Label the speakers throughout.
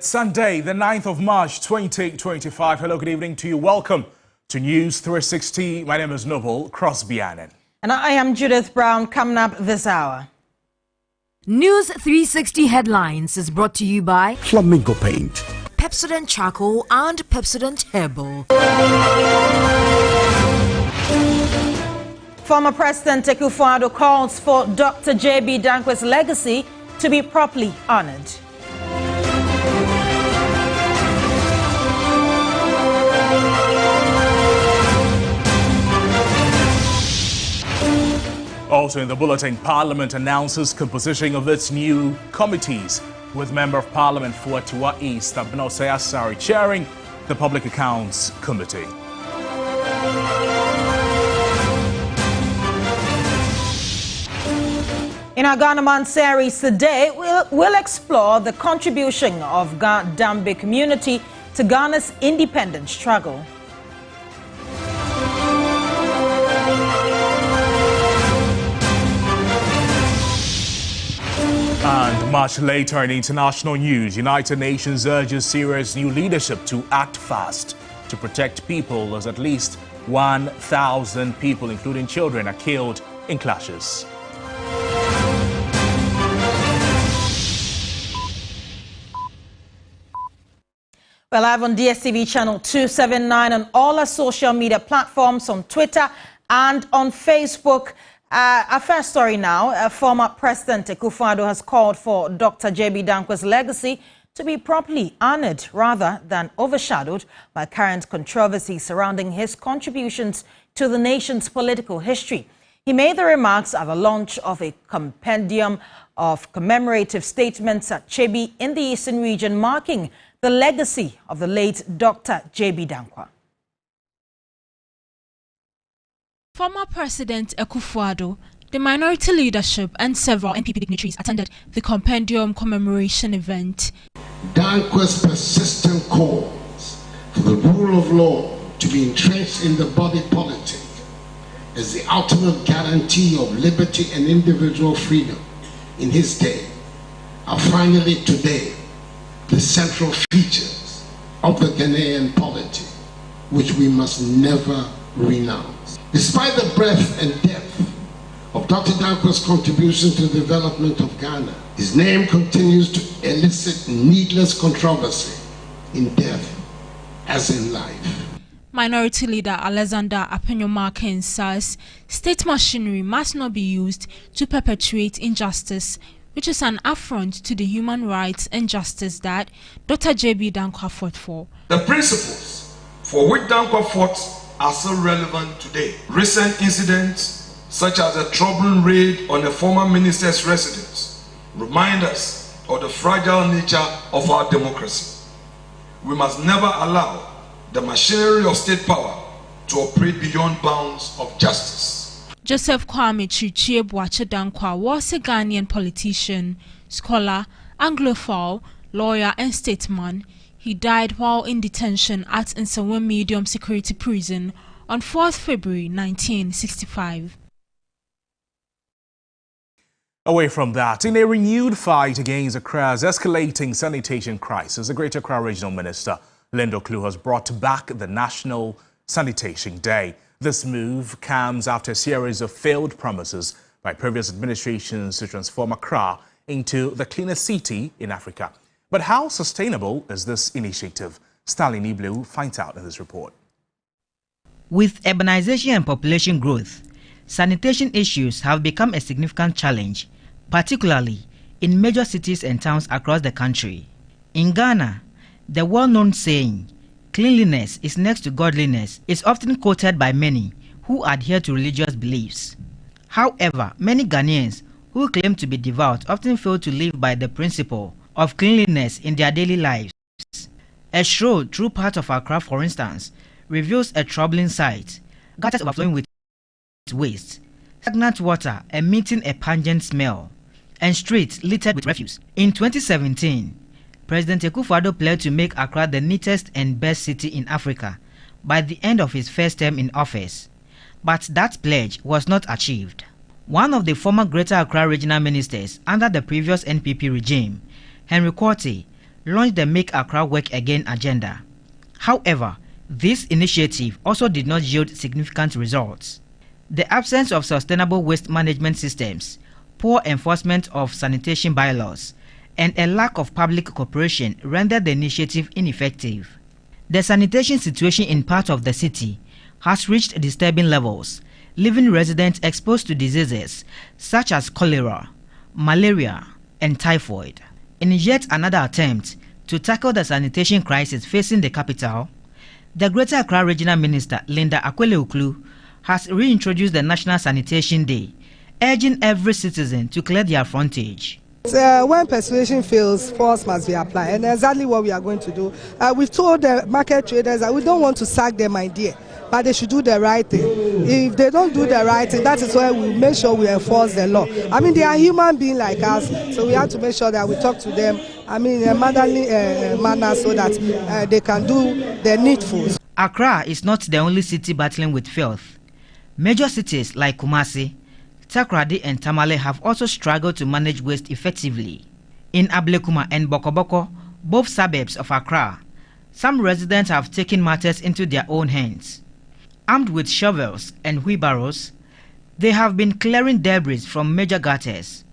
Speaker 1: It's Sunday, the 9th of March, 2025. Hello, good evening to you. Welcome to News 360. My name is Noble Crosby Annan.
Speaker 2: And I am Judith Brown, coming up this hour.
Speaker 3: News 360 Headlines is brought to you by
Speaker 4: Flamingo Paint,
Speaker 3: Pepsodent Charcoal and Pepsodent Herbal.
Speaker 2: Former President Akufo-Addo calls for Dr. J.B. Danquah's legacy to be properly honored.
Speaker 1: Also in the bulletin, Parliament announces composition of its new committees, with Member of Parliament for Tiwa East, Abnose Asari, chairing the Public Accounts Committee.
Speaker 2: In our Ghana Man series today, we'll explore the contribution of Ga-Adangbe community to Ghana's independence struggle.
Speaker 1: And much later in international news, United Nations urges Syria's new leadership to act fast to protect people as at least 1,000 people, including children, are killed in clashes.
Speaker 2: We're live on DSTV channel 279 on all our social media platforms, on Twitter and on Facebook. Our first story now, former President Akufo-Addo has called for Dr. J.B. Danquah's legacy to be properly honored rather than overshadowed by current controversy surrounding his contributions to the nation's political history. He made the remarks at the launch of a compendium of commemorative statements at Chebi in the Eastern region, marking the legacy of the late Dr. J.B. Danquah.
Speaker 5: Former President Akufo-Addo, the minority leadership and several NPP dignitaries attended the compendium commemoration event.
Speaker 6: Danquah's persistent calls for the rule of law to be entrenched in the body politic as the ultimate guarantee of liberty and individual freedom in his day are finally today the central features of the Ghanaian polity, which we must never renounce. Despite the breadth and depth of Dr. Danquah's contribution to the development of Ghana, his name continues to elicit needless controversy in death as in life.
Speaker 5: Minority leader Alexander Apenyomarkin says state machinery must not be used to perpetuate injustice, which is an affront to the human rights and justice that Dr. J.B. Danquah fought for.
Speaker 7: The principles for which Danquah fought are still relevant today. Recent incidents, such as a troubling raid on a former minister's residence, remind us of the fragile nature of our democracy. We must never allow the machinery of state power to operate beyond bounds of justice.
Speaker 5: Joseph Kwame Chichie-Boache Danquah was a Ghanaian politician, scholar, Anglophile, lawyer and statesman. He died while in detention at Nsawam Medium Security Prison on 4th February 1965.
Speaker 1: Away from that, in a renewed fight against Accra's escalating sanitation crisis, the Greater Accra Regional Minister, Lindo Klu, has brought back the National Sanitation Day. This move comes after a series of failed promises by previous administrations to transform Accra into the cleanest city in Africa. But how sustainable is this initiative? Stalin Ibleu finds out in this report.
Speaker 8: With urbanization and population growth, sanitation issues have become a significant challenge, particularly in major cities and towns across the country. In Ghana, the well-known saying, "Cleanliness is next to godliness," is often quoted by many who adhere to religious beliefs. However, many Ghanaians who claim to be devout often fail to live by the principle of cleanliness in their daily lives. A stroll through part of Accra, for instance, reveals a troubling sight: gutters overflowing with waste, stagnant water emitting a pungent smell, and streets littered with refuse. In 2017, President Akufo-Addo pledged to make Accra the neatest and best city in Africa by the end of his first term in office. But that pledge was not achieved. One of the former Greater Accra regional ministers under the previous NPP regime, Henry Quartey, launched the Make Accra Work Again agenda. However, this initiative also did not yield significant results. The absence of sustainable waste management systems, poor enforcement of sanitation bylaws, and a lack of public cooperation rendered the initiative ineffective. The sanitation situation in parts of the city has reached disturbing levels, leaving residents exposed to diseases such as cholera, malaria, and typhoid. In yet another attempt to tackle the sanitation crisis facing the capital, the Greater Accra Regional Minister Linda Akwele-Uklu has reintroduced the National Sanitation Day, urging every citizen to clear their frontage.
Speaker 4: When persuasion fails, force must be applied, and exactly what we are going to do. We've told the market traders that we don't want to sack them idea, but they should do the right thing. If they don't do the right thing, that is why we make sure we enforce the law. I mean, they are human beings like us, so we have to make sure that we talk to them, in a motherly manner, so that they can do the needful.
Speaker 8: Accra is not the only city battling with filth. Major cities like Kumasi, Takoradi and Tamale have also struggled to manage waste effectively. In Ablekuma and Bokoboko, both suburbs of Accra, some residents have taken matters into their own hands. Armed with shovels and wheelbarrows, they have been clearing debris from major gutters.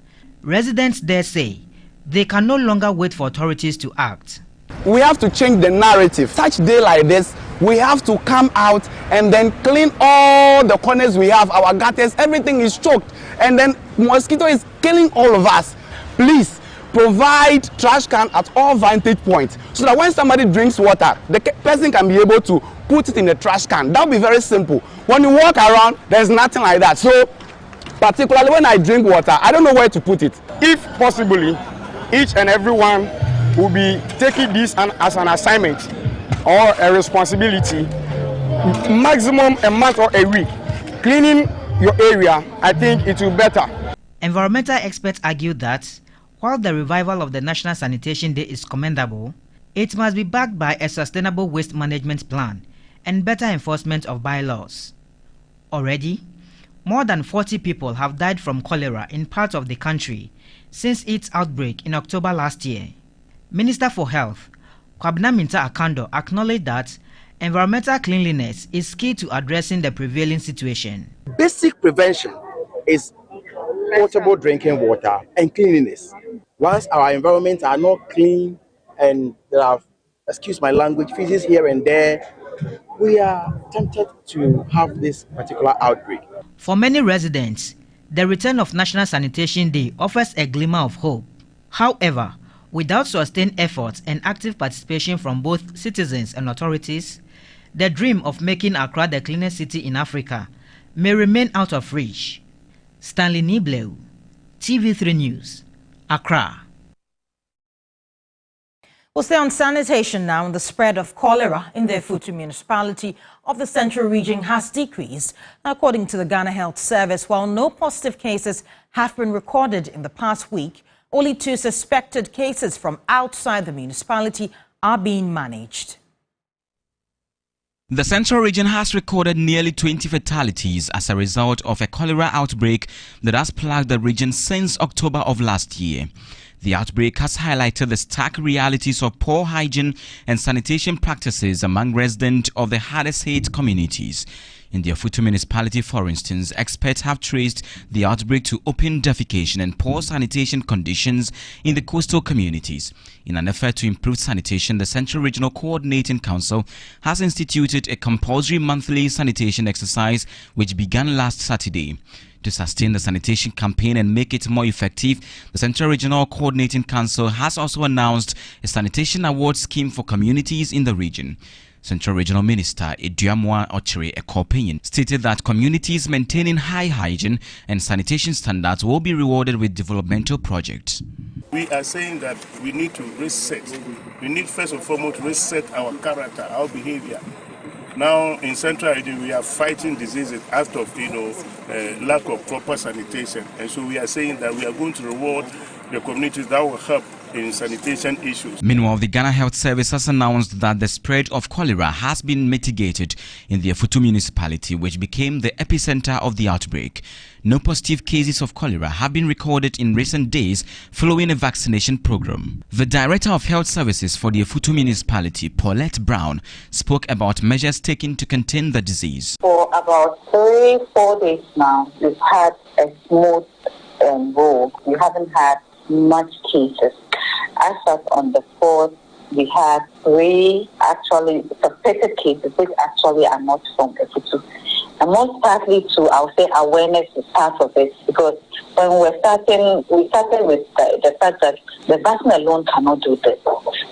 Speaker 8: Residents there say they can no longer wait for authorities to act.
Speaker 9: We have to change the narrative. Such day like this, we have to come out and then clean all the corners we have, our gutters, everything is choked, and then mosquito is killing all of us. Please provide trash can at all vantage points so that when somebody drinks water, the person can be able to put it in the trash can. That will be very simple. When you walk around, there's nothing like that. So particularly when I drink water, I don't know where to put it.
Speaker 10: If possibly, each and everyone will be taking this as an assignment or a responsibility, maximum a month or a week, cleaning your area, I think it will better.
Speaker 8: Environmental experts argued that while the revival of the National Sanitation Day is commendable, it must be backed by a sustainable waste management plan and better enforcement of bylaws. Already, more than 40 people have died from cholera in parts of the country since its outbreak in October last year. Minister for Health, Kwabena Minta Akando, acknowledged that environmental cleanliness is key to addressing the prevailing situation.
Speaker 11: Basic prevention is potable drinking water and cleanliness. Once our environments are not clean and there are, excuse my language, feces here and there, we are tempted to have this particular outbreak.
Speaker 8: For many residents, the return of National Sanitation Day offers a glimmer of hope. However, without sustained efforts and active participation from both citizens and authorities, the dream of making Accra the cleanest city in Africa may remain out of reach. Stanley Nibleu, TV3 News, Accra.
Speaker 2: We'll stay on sanitation now, and the spread of cholera in the Futu municipality of the Central Region has decreased. According to the Ghana Health Service, while no positive cases have been recorded in the past week, only 2 suspected cases from outside the municipality are being managed.
Speaker 12: The Central Region has recorded nearly 20 fatalities as a result of a cholera outbreak that has plagued the region since October of last year. The outbreak has highlighted the stark realities of poor hygiene and sanitation practices among residents of the hardest hit communities. In the Futu municipality, for instance, experts have traced the outbreak to open defecation and poor sanitation conditions in the coastal communities. In an effort to improve sanitation, the Central Regional Coordinating Council has instituted a compulsory monthly sanitation exercise which began last Saturday. To sustain the sanitation campaign and make it more effective, the Central Regional Coordinating Council has also announced a sanitation award scheme for communities in the region. Central Regional Minister Eduamwa Ochere Ekopenyin stated that communities maintaining high hygiene and sanitation standards will be rewarded with developmental projects.
Speaker 13: We are saying that we need to reset. We need first and foremost to reset our character, our behavior. Now in Central Region we are fighting diseases out of lack of proper sanitation, and so we are saying that we are going to reward the communities that will help in sanitation issues.
Speaker 12: Meanwhile, the Ghana Health Service has announced that the spread of cholera has been mitigated in the Afutu municipality, which became the epicenter of the outbreak. No positive cases of cholera have been recorded in recent days following a vaccination program. The Director of Health Services for the Afutu municipality, Paulette Brown, spoke about measures taken to contain the disease.
Speaker 14: For about 3-4 days now, we've had a smooth roll. We haven't had much cases. As of on the 4th, we had 3 actually suspected cases, which actually are not from Afutu. And most partly to, I'll say, awareness is part of it, because when we started with the fact that the vaccine alone cannot do this.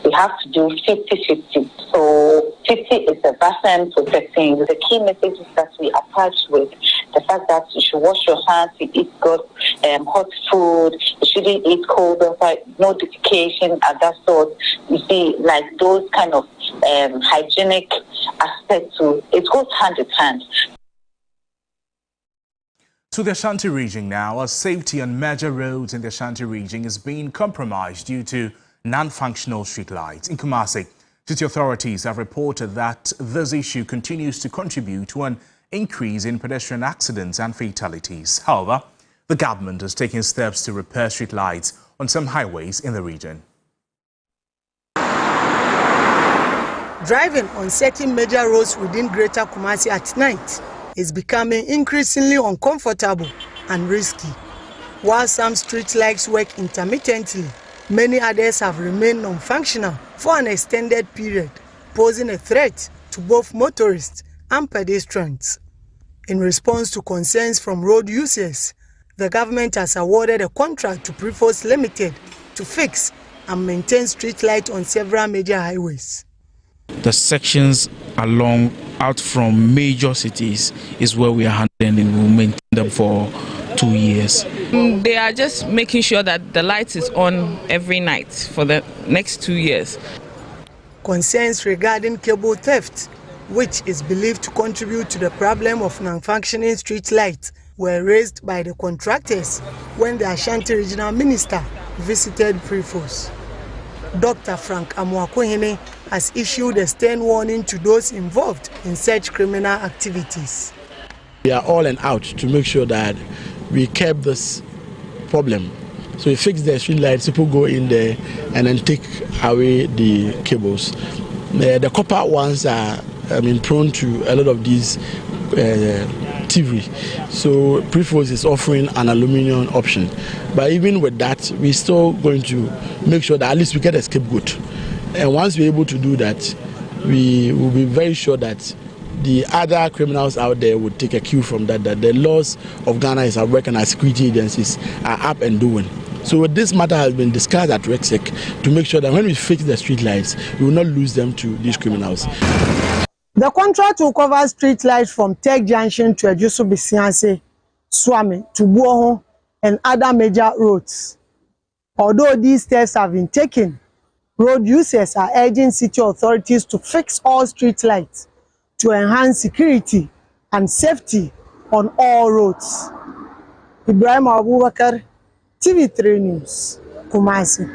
Speaker 14: We have to do 50-50. So 50 is the vaccine protecting. The key message is that we attach with the fact that you should wash your hands, you eat good hot food, you shouldn't eat cold, no defecation at that sort. You see, like those kind of hygienic aspects too, it goes hand in hand.
Speaker 1: To the Ashanti region now, as safety on major roads in the Ashanti region is being compromised due to non-functional streetlights. In Kumasi, city authorities have reported that this issue continues to contribute to an increase in pedestrian accidents and fatalities. However, the government is taking steps to repair streetlights on some highways in the region.
Speaker 4: Driving on certain major roads within Greater Kumasi at night is becoming increasingly uncomfortable and risky. While some street lights work intermittently, many others have remained non-functional for an extended period, posing a threat to both motorists and pedestrians. In response to concerns from road users, the government has awarded a contract to Preforce Limited to fix and maintain street lights on several major highways.
Speaker 15: The sections along out from major cities is where we are handling, and we'll maintain them for 2 years.
Speaker 16: They are just making sure that the light is on every night for the next 2 years.
Speaker 4: Concerns regarding cable theft, which is believed to contribute to the problem of non-functioning street lights, were raised by the contractors when the Ashanti Regional Minister visited Preforce. Dr. Frank Amwakohene has issued a stern warning to those involved in such criminal activities.
Speaker 15: We are all and out to make sure that we curb this problem. So we fix the street lights, people go in there and then take away the cables. The copper ones are prone to a lot of these TV. So Preforce is offering an aluminium option. But even with that, we're still going to make sure that at least we get a scapegoat. And once we're able to do that, we will be very sure that the other criminals out there would take a cue from that the laws of Ghana is at work and our security agencies are up and doing. So this matter has been discussed at RECSEC to make sure that when we fix the street lights, we will not lose them to these criminals.
Speaker 4: The contract will cover street lights from Tech Junction to Ejusu Bisianse, Swami to Buoho and other major roads. Although these steps have been taken, road users are urging city authorities to fix all street lights to enhance security and safety on all roads. Ibrahim Abubakar, TV3 News, Kumasi.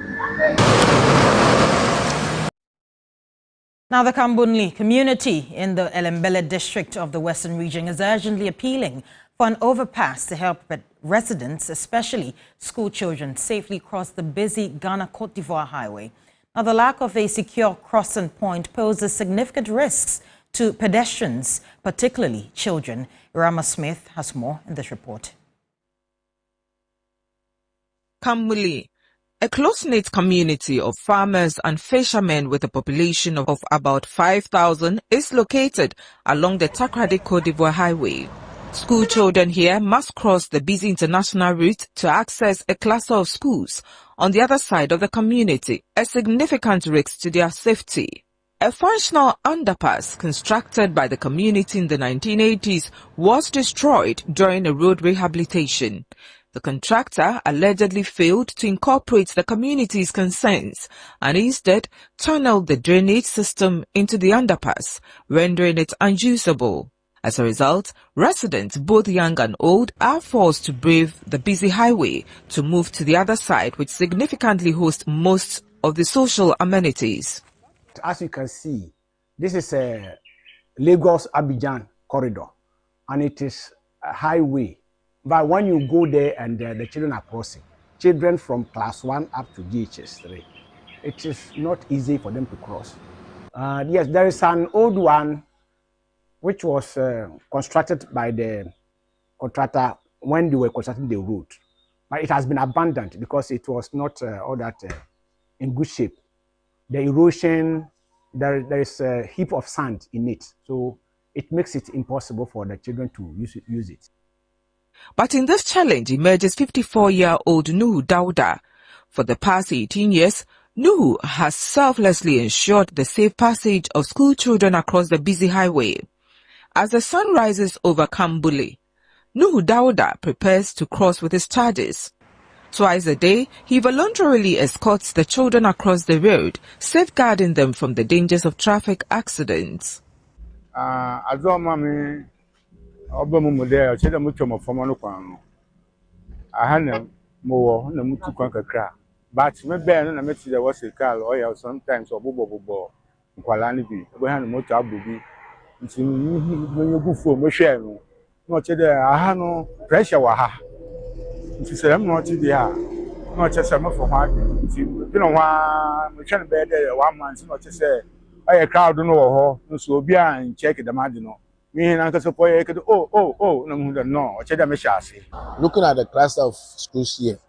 Speaker 2: Now, the Kamgbunli community in the Elembele district of the Western region is urgently appealing for an overpass to help residents, especially school children, safely cross the busy Ghana-Côte d'Ivoire highway. Now, the lack of a secure crossing point poses significant risks to pedestrians, particularly children. Irama Smith has more in this report.
Speaker 17: Kamgbunli, a close-knit community of farmers and fishermen with a population of about 5,000, is located along the Takoradi-Côte d'Ivoire highway. School children here must cross the busy international route to access a cluster of schools on the other side of the community, a significant risk to their safety. A functional underpass constructed by the community in the 1980s was destroyed during a road rehabilitation. The contractor allegedly failed to incorporate the community's concerns and instead tunneled the drainage system into the underpass, rendering it unusable. As a result, residents, both young and old, are forced to brave the busy highway to move to the other side, which significantly hosts most of the social amenities.
Speaker 10: As you can see, this is a Lagos-Abidjan corridor, and it is a highway. But when you go there and the children are crossing, children from class 1 up to GHS3, it is not easy for them to cross. Yes, there is an old one which was constructed by the contractor when they were constructing the road. But it has been abandoned because it was not all that in good shape. The erosion, there is a heap of sand in it. So it makes it impossible for the children to use it.
Speaker 17: But in this challenge emerges 54-year-old Nuhu Dauda. For the past 18 years, Nuhu has selflessly ensured the safe passage of school children across the busy highway. As the sun rises over Kamgbunli, Nuhu Dauda prepares to cross with his charges. Twice a day, he voluntarily escorts the children across the road, safeguarding them from the dangers of traffic accidents.
Speaker 10: But sometimes pressure crowd so check the
Speaker 11: Looking at the cluster of schools here,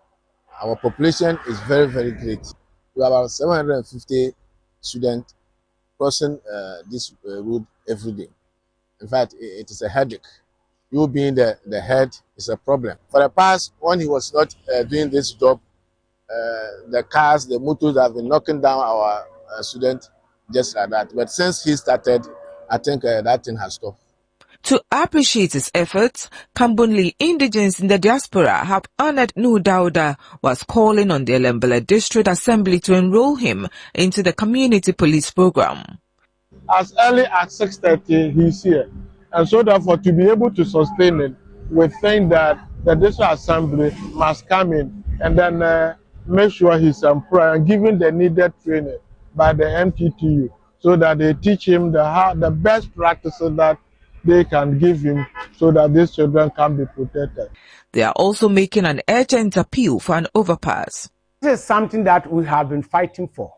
Speaker 11: our population is very, very great. We have about 750 students crossing this road every day. In fact, it is a headache. You being the head is a problem. For the past, when he was not doing this job, the cars, the motors have been knocking down our students just like that. But since he started, I think that thing has stopped.
Speaker 17: To appreciate his efforts, Kamgbunli indigents in the diaspora have honored Nuhu Dauda was calling on the Lembele District Assembly to enroll him into the community police program.
Speaker 15: As early as 6:30, he's here. And so therefore, to be able to sustain it, we think that the District Assembly must come in and then make sure he's employed and given the needed training by the MTTU so that they teach him the best practices that they can give him so that these children can be protected.
Speaker 17: They are also making an urgent appeal for an overpass.
Speaker 10: This is something that we have been fighting for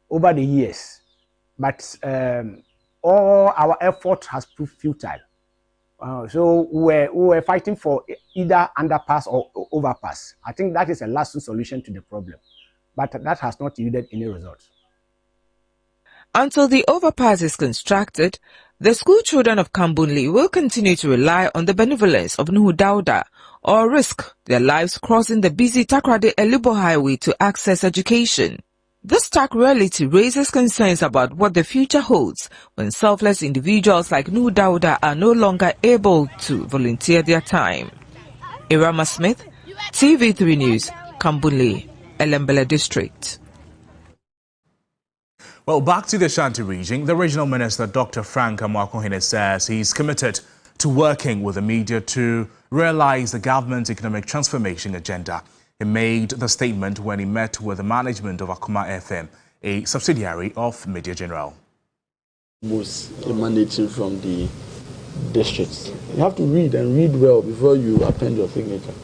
Speaker 10: over the years, but all our effort has proved futile. So we were fighting for either underpass or overpass. I think that is a lasting solution to the problem, but that has not yielded any results.
Speaker 17: Until the overpass is constructed, the school children of Kamgbunli will continue to rely on the benevolence of Nuhu Dauda or risk their lives crossing the busy Takoradi-Elubo highway to access education. This stark reality raises concerns about what the future holds when selfless individuals like Nuhu Dauda are no longer able to volunteer their time. Irama Smith, TV3 News, Kamgbunli, Elembele District.
Speaker 1: Well, back to the Ashanti region, the regional minister, Dr. Frank Amoakohene, says he's committed to working with the media to realize the government's economic transformation agenda. He made the statement when he met with the management of Akuma FM, a subsidiary of Media General.
Speaker 15: Most emanating from the districts. You have to read and read well before you append your signature.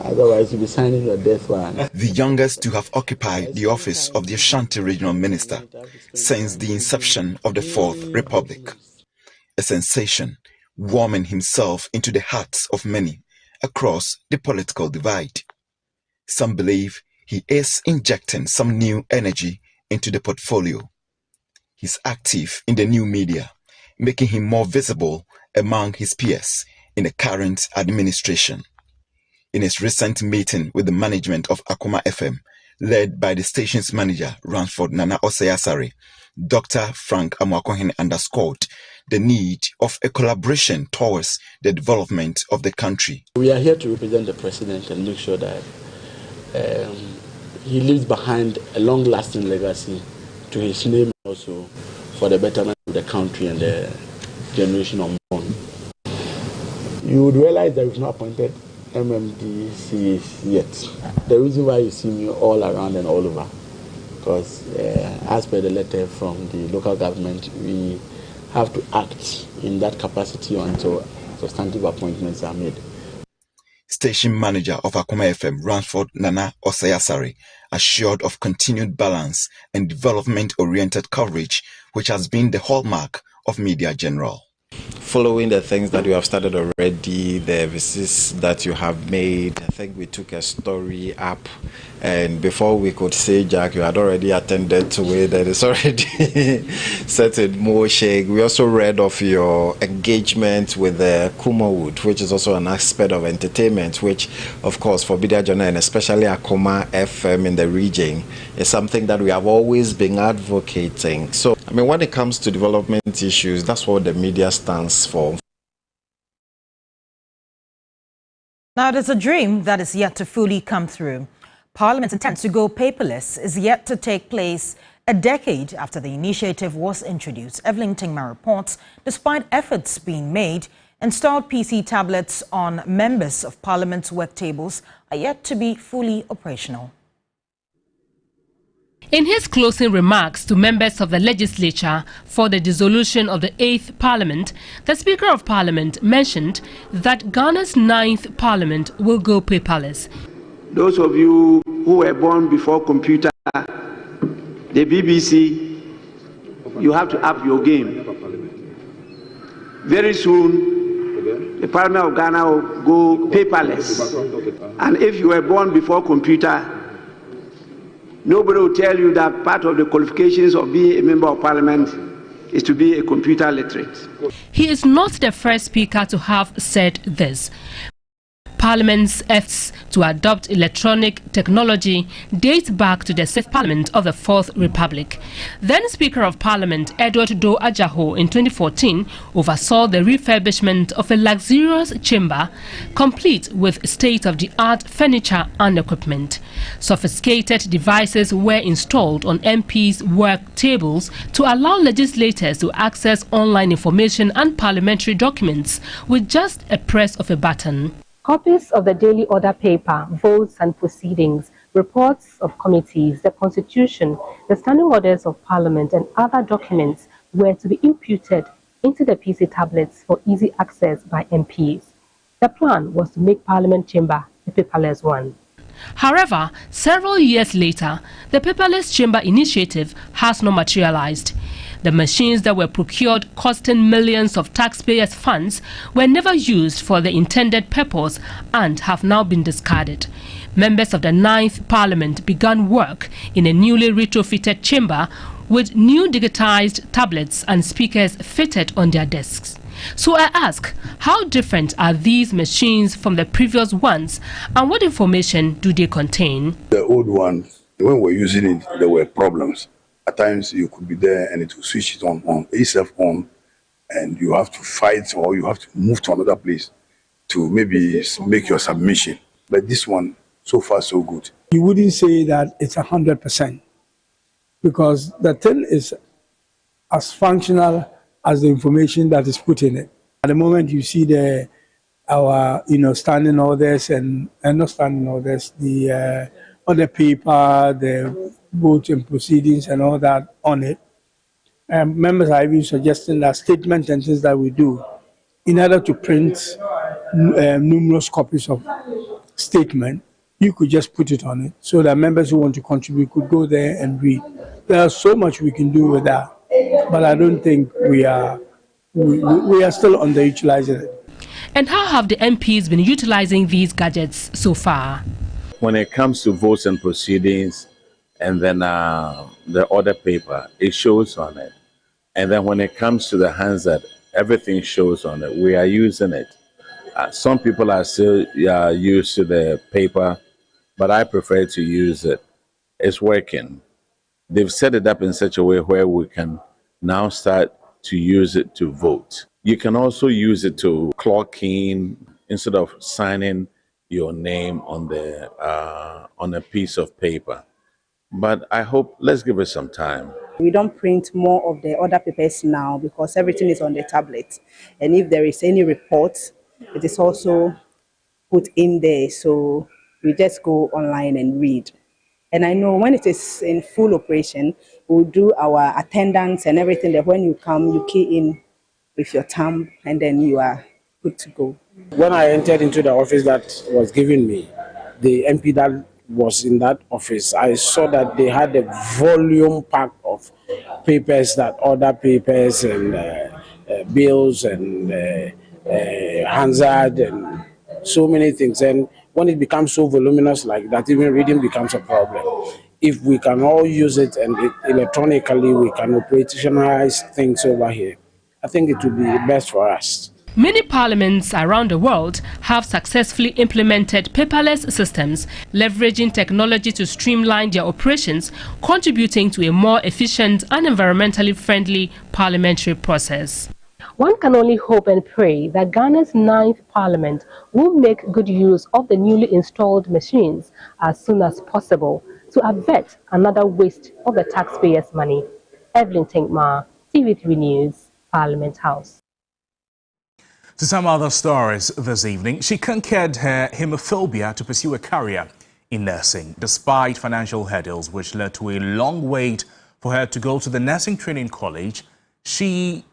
Speaker 15: Otherwise, you'll be signing your death warrant.
Speaker 18: The youngest to have occupied the office of the Ashanti Regional Minister since the inception of the Fourth Republic. A sensation, warming himself into the hearts of many across the political divide. Some believe he is injecting some new energy into the portfolio. He's active in the new media, making him more visible among his peers in the current administration. In his recent meeting with the management of Akuma FM, led by the station's manager, Ransford Nana Oseyasari, Dr. Frank Amoakohene underscored the need of a collaboration towards the development of the country.
Speaker 15: We are here to represent the president and make sure that he leaves behind a long-lasting legacy to his name, also for the betterment of the country and the generation unborn. You would realize that we've not appointed MMDCs yet. The reason why you see me all around and all over, because as per the letter from the local government, we have to act in that capacity until substantive appointments are made.
Speaker 18: Station manager of Akuma FM, Ransford Nana Osayasari, assured of continued balance and development-oriented coverage, which has been the hallmark of Media General.
Speaker 19: Following the things that you have started already, the visits that you have made, I think we took a story up, and before we could say, Jack, you had already attended to it, and it's already set in motion. We also read of your engagement with the Kumawood, which is also an aspect of entertainment, which, of course, for Media Journal and especially Akuma FM in the region, is something that we have always been advocating. So, I mean, when it comes to development issues, that's what the media stands for.
Speaker 2: Now, it is a dream that is yet to fully come through. Parliament's intent to go paperless is yet to take place a decade after the initiative was introduced. Evelyn Tingma reports, despite efforts being made, installed PC tablets on members of Parliament's work tables are yet to be fully operational.
Speaker 20: In his closing remarks to members of the legislature for the dissolution of the 8th Parliament, the Speaker of Parliament mentioned that Ghana's 9th Parliament will go paperless.
Speaker 21: Those of you who were born before computer, the BBC, you have to up your game. Very soon, the Parliament of Ghana will go paperless. And if you were born before computer, nobody will tell you that part of the qualifications of being a member of Parliament is to be a computer literate.
Speaker 20: He is not the first speaker to have said this. Parliament's efforts to adopt electronic technology date back to the 6th Parliament of the 4th Republic. Then Speaker of Parliament Edward Doe Ajaho in 2014 oversaw the refurbishment of a luxurious chamber complete with state-of-the-art furniture and equipment. Sophisticated devices were installed on MPs' work tables to allow legislators to access online information and parliamentary documents with just a press of a button.
Speaker 22: Copies of the daily order paper, votes and proceedings, reports of committees, the Constitution, the standing orders of Parliament and other documents were to be imputed into the PC tablets for easy access by MPs. The plan was to make Parliament chamber a paperless one.
Speaker 20: However, several years later, the paperless chamber initiative has not materialized. The machines that were procured costing millions of taxpayers' funds were never used for the intended purpose and have now been discarded. Members of the 9th Parliament began work in a newly retrofitted chamber with new digitized tablets and speakers fitted on their desks. So I ask, how different are these machines from the previous ones and what information do they contain?
Speaker 23: The old ones, when we're using it, there were problems. At times you could be there and it will switch it on itself on, and you have to fight or you have to move to another place to maybe make your submission. But this one, so far so good.
Speaker 24: You wouldn't say that it's 100% because the thing is as functional as the information that is put in it. At the moment you see our standing orders and not standing orders, the other paper, the vote and proceedings and all that on it. Members are even suggesting that statement and things that we do in order to print numerous copies of statement, you could just put it on it so that members who want to contribute could go there and read. There's so much we can do with that, but I don't think we are still underutilizing it.
Speaker 20: And how have the MPs been utilizing these gadgets so far?
Speaker 25: When it comes to votes and proceedings, and then the order paper, it shows on it. And then when it comes to the handset, everything shows on it. We are using it. Some people are still used to the paper, but I prefer to use it. It's working. They've set it up in such a way where we can now start to use it to vote. You can also use it to clock in instead of signing your name on a piece of paper. But I hope, let's give it some time.
Speaker 3: We don't print more of the other papers now because everything is on the tablet. And if there is any report, it is also put in there. So we just go online and read. And I know when it is in full operation, we'll do our attendance and everything that when you come, you key in with your thumb and then you are good to go.
Speaker 5: When I entered into the office that was given me, the MP that was in that office, I saw that they had a volume pack of papers, that other papers and bills and Hansard and so many things. And when it becomes so voluminous like that, even reading becomes a problem. If we can all use it and electronically we can operationalize things over here, I think it would be best for us.
Speaker 20: Many parliaments around the world have successfully implemented paperless systems, leveraging technology to streamline their operations, contributing to a more efficient and environmentally friendly parliamentary process.
Speaker 22: One can only hope and pray that Ghana's 9th Parliament will make good use of the newly installed machines as soon as possible to avert another waste of the taxpayers' money. Evelyn Tinkma, TV3 News, Parliament House.
Speaker 1: To some other stories this evening, she conquered her hemophobia to pursue a career in nursing, despite financial hurdles which led to a long wait for her to go to the nursing training college. She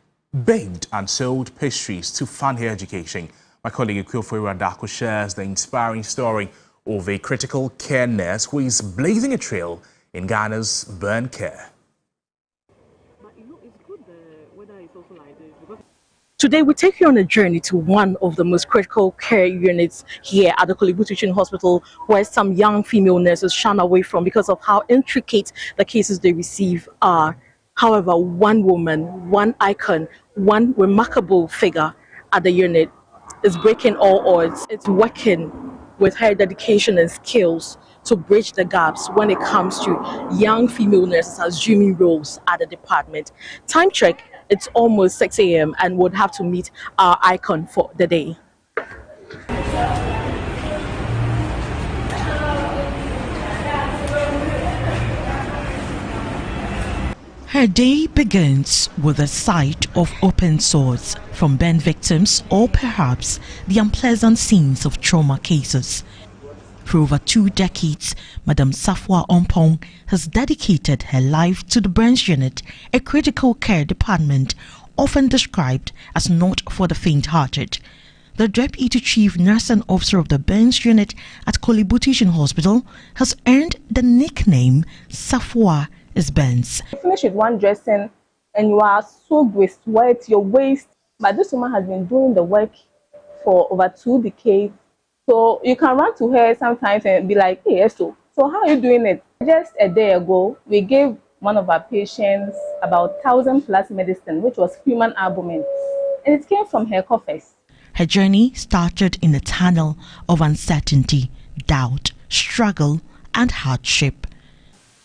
Speaker 1: baked and sold pastries to fund her education. My colleague Ga-Adangbe shares the inspiring story of a critical care nurse who is blazing a trail in Ghana's burn care.
Speaker 6: Today, we take you on a journey to one of the most critical care units here at the Kumasi Teaching Hospital, where some young female nurses shun away from because of how intricate the cases they receive are. However, one woman, one icon, one remarkable figure at the unit is breaking all odds. It's working with her dedication and skills to bridge the gaps when it comes to young female nurses assuming roles at the department. Time check. It's almost 6 a.m. and would have to meet our icon for the day.
Speaker 7: Her day begins with the sight of open sores from burn victims or perhaps the unpleasant scenes of trauma cases. For over 2 decades, Madam Safwa Ompong has dedicated her life to the burns unit, a critical care department often described as not for the faint-hearted. The Deputy Chief Nursing Officer of the burns unit at Kumasi Teaching Hospital has earned the nickname Safwa is Burns.
Speaker 6: You finish with one dressing and you are soaked with sweat, your waist. But this woman has been doing the work for over 2 decades. So you can run to her sometimes and be like, hey, so how are you doing it? Just a day ago, we gave one of our patients about 1,000+ medicine, which was human albumin. And it came from her coffers.
Speaker 7: Her journey started in a tunnel of uncertainty, doubt, struggle, and hardship.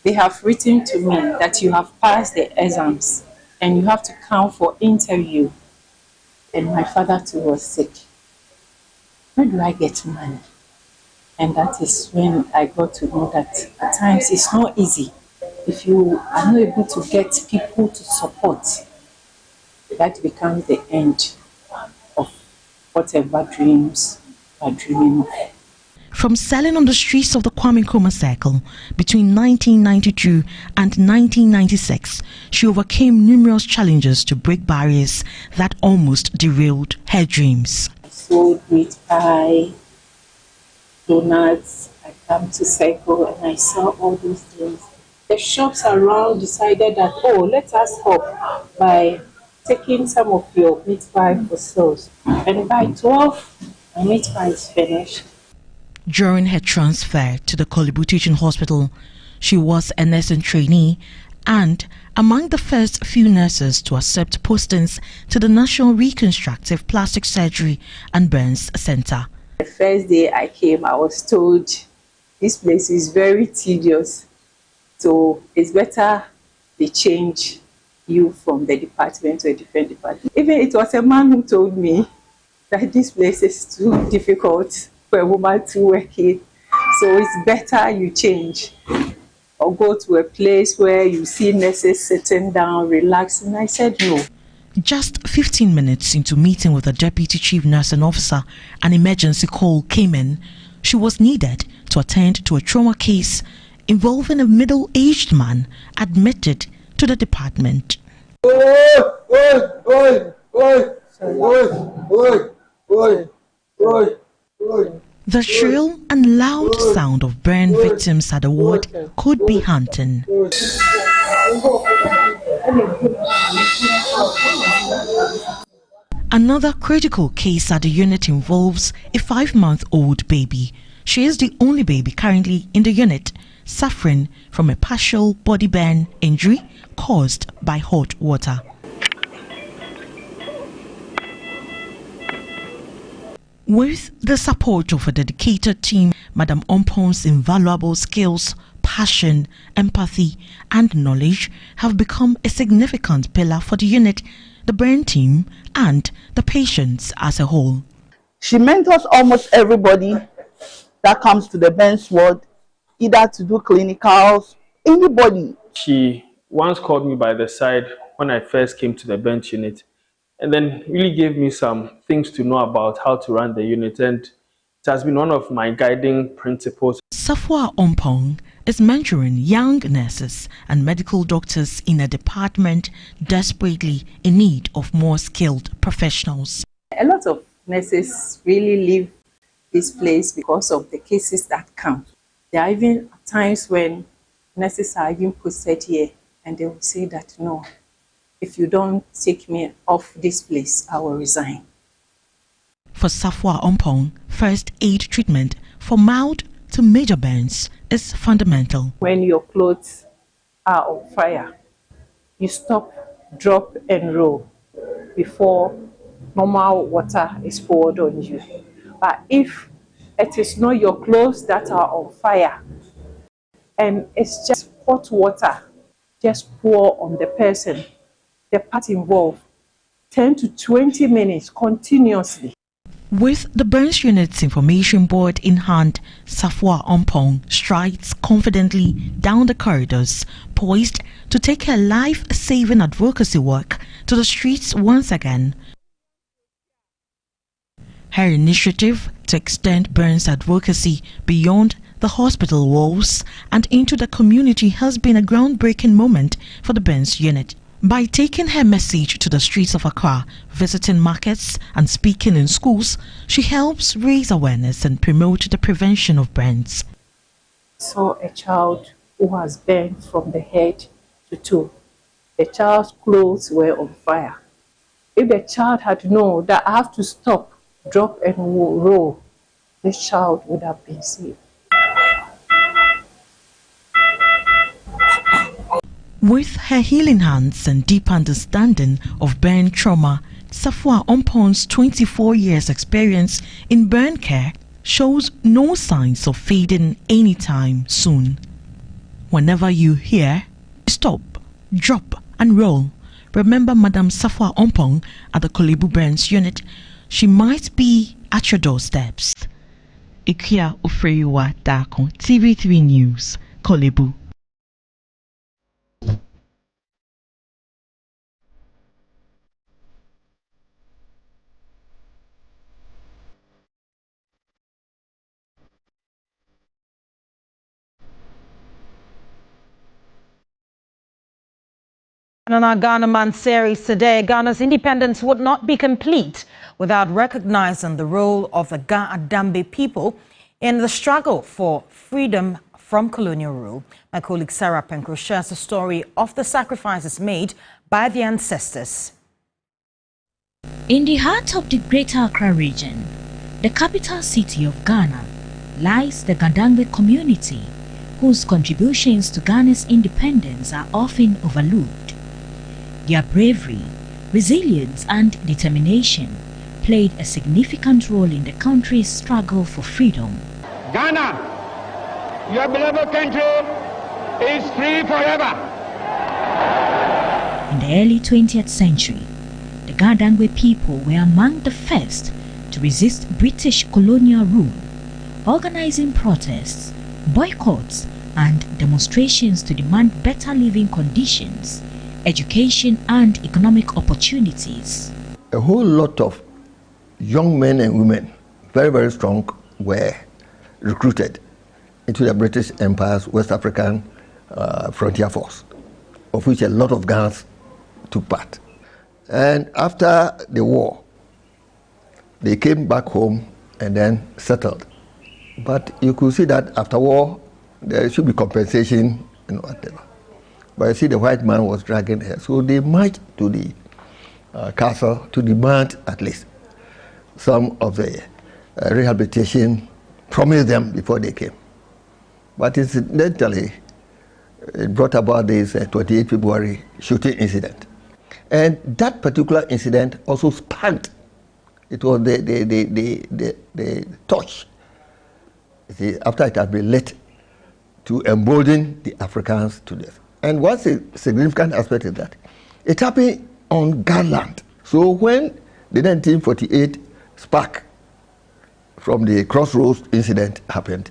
Speaker 9: They have written to me that you have passed the exams and you have to come for interview. And my father too was sick. Where do I get money? And that is when I got to know that at times it's not easy. If you are not able to get people to support, that becomes the end of whatever dreams you are dreaming of.
Speaker 7: From selling on the streets of the Kwame Nkrumah Circle between 1992 and 1996, she overcame numerous challenges to break barriers that almost derailed her dreams.
Speaker 9: Sold meat pie, donuts. I come to Circle and I saw all those things. The shops around decided that, oh, let us help by taking some of your meat pie for sales. And by 12, my meat pie is finished.
Speaker 7: During her transfer to the Kumasi Teaching Hospital, she was a nursing trainee and among the first few nurses to accept postings to the National Reconstructive Plastic Surgery and Burns Center.
Speaker 9: The first day I came, I was told this place is very tedious, so it's better they change you from the department to a different department. Even it was a man who told me that this place is too difficult for a woman to work in, so it's better you change. or go to a place where you see nurses sitting down, relaxing. I said no.
Speaker 7: Just 15 minutes into meeting with the Deputy Chief Nursing Officer, an emergency call came in. She was needed to attend to a trauma case involving a middle-aged man admitted to the department. The shrill and loud sound of burn victims at the ward could be haunting. Another critical case at the unit involves a 5-month-old baby. She is the only baby currently in the unit, suffering from a partial body burn injury caused by hot water. With the support of a dedicated team, Madam Ompong's invaluable skills, passion, empathy and knowledge have become a significant pillar for the unit, the burn team and the patients as a whole.
Speaker 8: She mentors almost everybody that comes to the burns ward, either to do clinicals, anybody.
Speaker 12: She once called me by the side when I first came to the bench unit, and then really gave me some things to know about how to run the unit, and it has been one of my guiding principles.
Speaker 7: Safwa Ompong is mentoring young nurses and medical doctors in a department desperately in need of more skilled professionals.
Speaker 9: A lot of nurses really leave this place because of the cases that come. There are even times when nurses are even posted here and they will say that, no, if you don't take me off this place, I will resign.
Speaker 7: For Safwa Ompong, first aid treatment for mild to major burns is fundamental.
Speaker 9: When your clothes are on fire, you stop, drop and roll before normal water is poured on you. But if it is not your clothes that are on fire and it's just hot water, just pour on the person, the part involved, 10 to 20 minutes continuously.
Speaker 7: With the burns unit's information board in hand, Safwa Ompong strides confidently down the corridors, poised to take her life-saving advocacy work to the streets once again. Her initiative to extend burns advocacy beyond the hospital walls and into the community has been a groundbreaking moment for the burns unit. By taking her message to the streets of Accra, visiting markets and speaking in schools, she helps raise awareness and promote the prevention of burns.
Speaker 9: I saw a child who was burned from the head to toe. The child's clothes were on fire. If the child had known that I have to stop, drop and roll, this child would have been saved.
Speaker 7: With her healing hands and deep understanding of burn trauma, Safwa Ompong's 24 years experience in burn care shows no signs of fading anytime soon. Whenever you hear, stop, drop and roll, remember Madam Safwa Ompong at the Kolebu Burns unit. She might be at your doorsteps. Ikia Ufreyiwa Dako, TV3 News, Kolebu.
Speaker 2: And on our Ghana Man series today, Ghana's independence would not be complete without recognizing the role of the Ga-Adangbe people in the struggle for freedom from colonial rule. My colleague Sarah Penkro shares the story of the sacrifices made by the ancestors.
Speaker 13: In the heart of the Greater Accra region, the capital city of Ghana, lies the Ga-Adangbe community, whose contributions to Ghana's independence are often overlooked. Their bravery, resilience and determination played a significant role in the country's struggle for freedom.
Speaker 10: Ghana, your beloved country, is free forever.
Speaker 13: In the early 20th century, the Ga-Adangbe people were among the first to resist British colonial rule, organizing protests, boycotts and demonstrations to demand better living conditions, education and economic opportunities.
Speaker 4: A whole lot of young men and women, very, very strong, were recruited into the British Empire's West African Frontier Force, of which a lot of Ghanaians took part. And after the war, they came back home and then settled. But you could see that after war, there should be compensation and whatever. But you see, the white man was dragging her. So they marched to the castle to demand at least some of the rehabilitation promised them before they came. But incidentally, it brought about this 28 February shooting incident. And that particular incident also sparked, it was the torch, after it had been lit, to embolden the Africans to death. And what's a significant aspect is that it happened on Ga land. So when the 1948 spark from the Crossroads incident happened,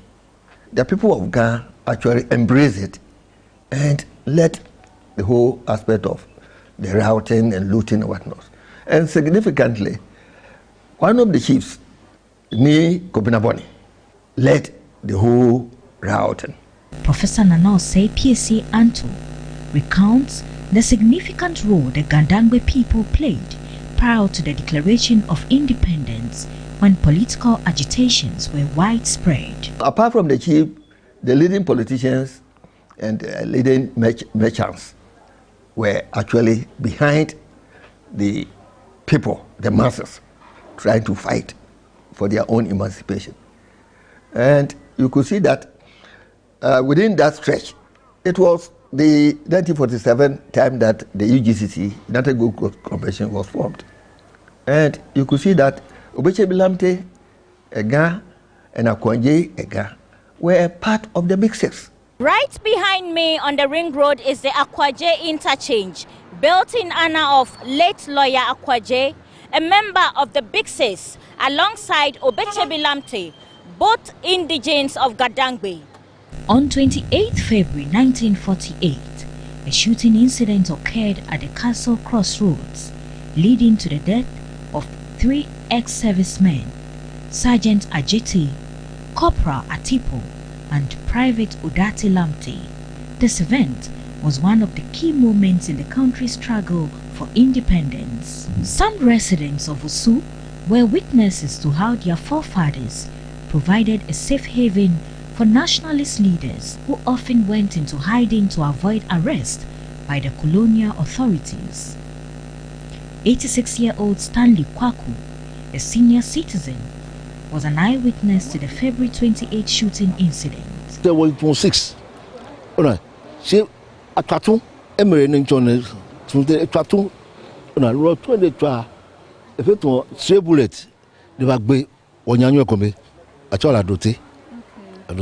Speaker 4: the people of Ga actually embraced it and let the whole aspect of the routing and looting and whatnot. And significantly, one of the chiefs, Ni Kobinaboni, led the whole routing.
Speaker 13: Professor Nanose PSC Anto recounts the significant role the Ga-Adangbe people played prior to the declaration of independence when political agitations were widespread.
Speaker 4: Apart from the chief, the leading politicians and leading merchants were actually behind the people, the masses, trying to fight for their own emancipation. And you could see that within that stretch, it was the 1947 time that the UGCC, United Good Growth Convention, was formed. And you could see that Obeche-Bilamte, Ega, and Akwanje, Ega, were part of the Big Six.
Speaker 11: Right behind me on the ring road is the Akwaje interchange, built in honor of late lawyer Akwaje, a member of the Big Six, alongside Obeche-Bilamte, both indigenes of Ga-Adangbe.
Speaker 13: On 28 February 1948, a shooting incident occurred at the Castle Crossroads, leading to the death of 3 ex-servicemen, Sergeant Ajeti, Corporal Atipo, and Private Udati Lamte. This event was one of the key moments in the country's struggle for independence. Some residents of Osu were witnesses to how their forefathers provided a safe haven for nationalist leaders who often went into hiding to avoid arrest by the colonial authorities. 86-year-old Stanley Kwaku, a senior citizen, was an eyewitness to the February 28 shooting incident.
Speaker 14: There was 6. She atatu emerene nchone tunde atatu na ro 22 efeto 3 bullet de ba gbe onyanyo ekome achola dote. We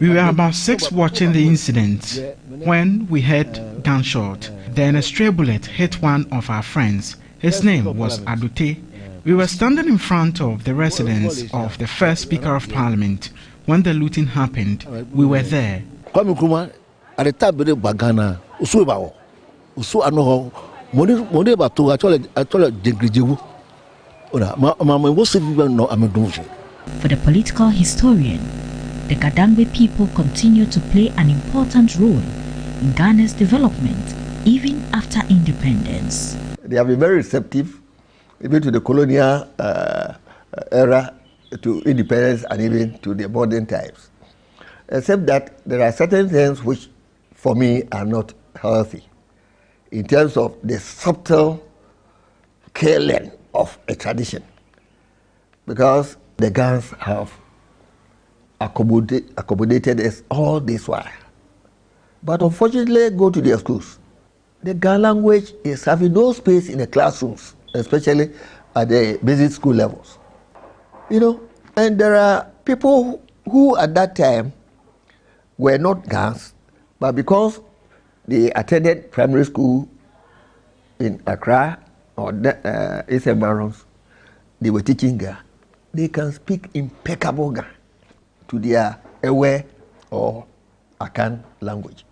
Speaker 16: were about 6 watching the incident when we heard gunshot. Then a stray bullet hit one of our friends. His name was Adute. We were standing in front of the residence of the first Speaker of Parliament. When the looting happened, we were there.
Speaker 13: For the political historian, the Ga-Adangbe people continue to play an important role in Ghana's development even after independence.
Speaker 4: They have been very receptive even to the colonial era, to independence, and even to the modern times. Except that there are certain things which, for me, are not healthy in terms of the subtle killing of a tradition, because the Ghanaians have accommodated us all this while. But unfortunately, go to their schools. The Ga language is having no space in the classrooms, especially at the basic school levels. You know, and there are people who at that time were not Ghanaians, but because they attended primary school in Accra or Eastern Barons, they were teaching Ga. they can speak impeccable Ga to their Ewe or Akan language.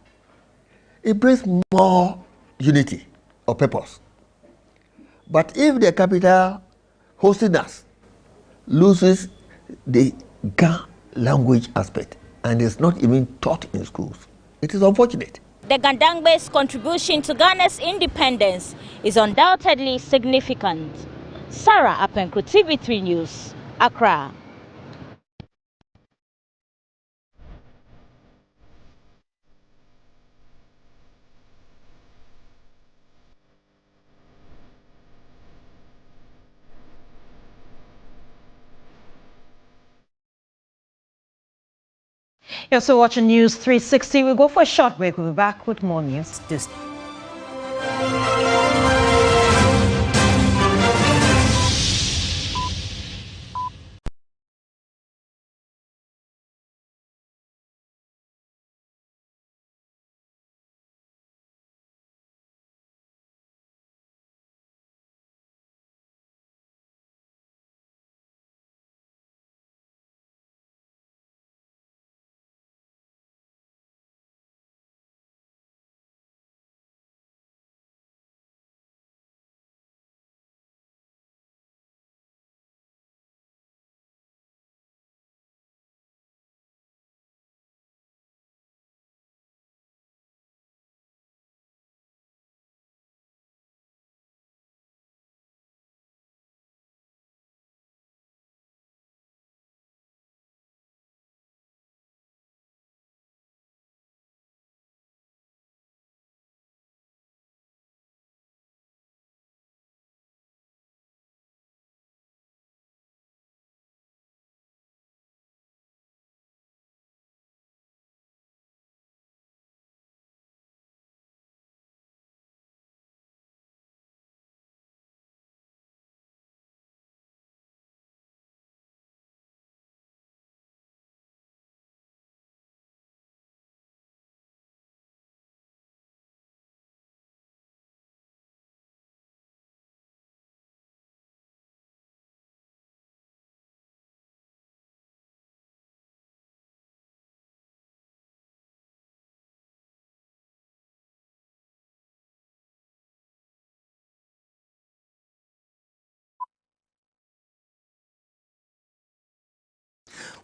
Speaker 4: It brings more unity or purpose. But if the capital hosting us loses the Ga language aspect and is not even taught in schools, it is unfortunate.
Speaker 11: The Ga-Adangbe's contribution to Ghana's independence is undoubtedly significant. Sarah Apenko, TV3 News, Accra.
Speaker 2: You're also watching News 360. We'll go for a short break. We'll be back with more news.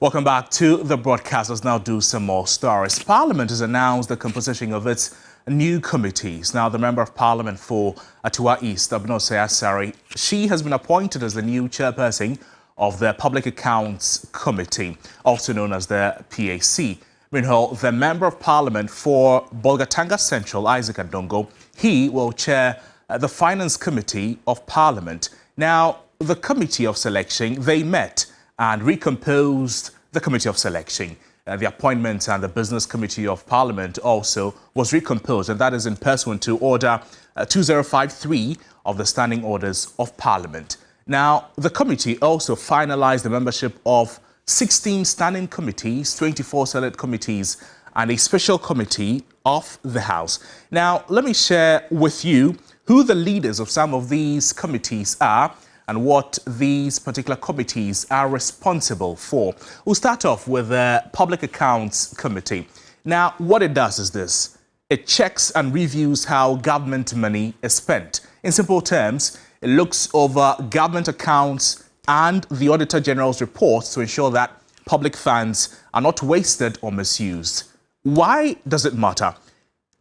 Speaker 1: Welcome back to the broadcast. Let's now do some more stories. Parliament has announced the composition of its new committees. Now, the Member of Parliament for Atua East, Abnose Asari, she has been appointed as the new chairperson of the Public Accounts Committee, also known as the PAC. Meanwhile, the Member of Parliament for Bolgatanga Central, Ga-Adangbe, he will chair the Finance Committee of Parliament. Now, the Committee of Selection, they met and recomposed the Committee of Selection. The Appointments and the Business Committee of Parliament also was recomposed, and that is in pursuant to Order 2053 of the Standing Orders of Parliament. Now, the committee also finalized the membership of 16 standing committees, 24 select committees, and a special committee of the House. Now, let me share with you who the leaders of some of these committees are and what these particular committees are responsible for. We'll start off with the Public Accounts Committee. Now, what it does is this. It checks and reviews how government money is spent. In simple terms, it looks over government accounts and the Auditor General's reports to ensure that public funds are not wasted or misused. Why does it matter?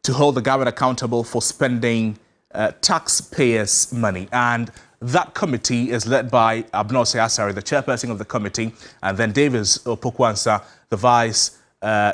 Speaker 1: To hold the government accountable for spending taxpayers' money. And that committee is led by Abnose Asari, the chairperson of the committee, and then Davis Opokwansa, the vice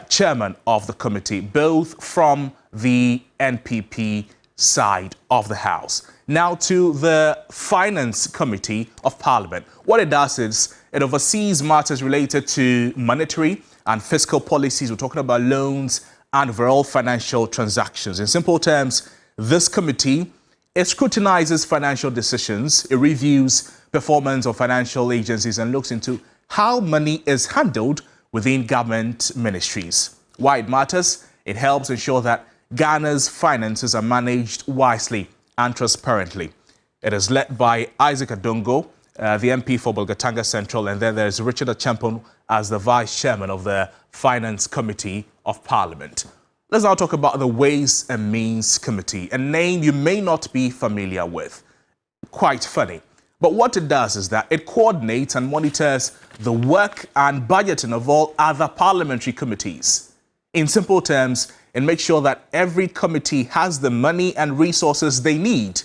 Speaker 1: chairman of the committee, both from the NPP side of the House. Now to the Finance Committee of Parliament. What it does is it oversees matters related to monetary and fiscal policies. We're talking about loans and overall financial transactions. In simple terms, this committee, it scrutinizes financial decisions, it reviews performance of financial agencies and looks into how money is handled within government ministries. Why it matters? It helps ensure that Ghana's finances are managed wisely and transparently. It is led by Ga-Adangbe, the MP for Bolgatanga Central, and then there's Richard Achampon as the Vice Chairman of the Finance Committee of Parliament. Let's now talk about the Ways and Means Committee, a name you may not be familiar with. Quite funny. But what it does is that it coordinates and monitors the work and budgeting of all other parliamentary committees. In simple terms, it makes sure that every committee has the money and resources they need.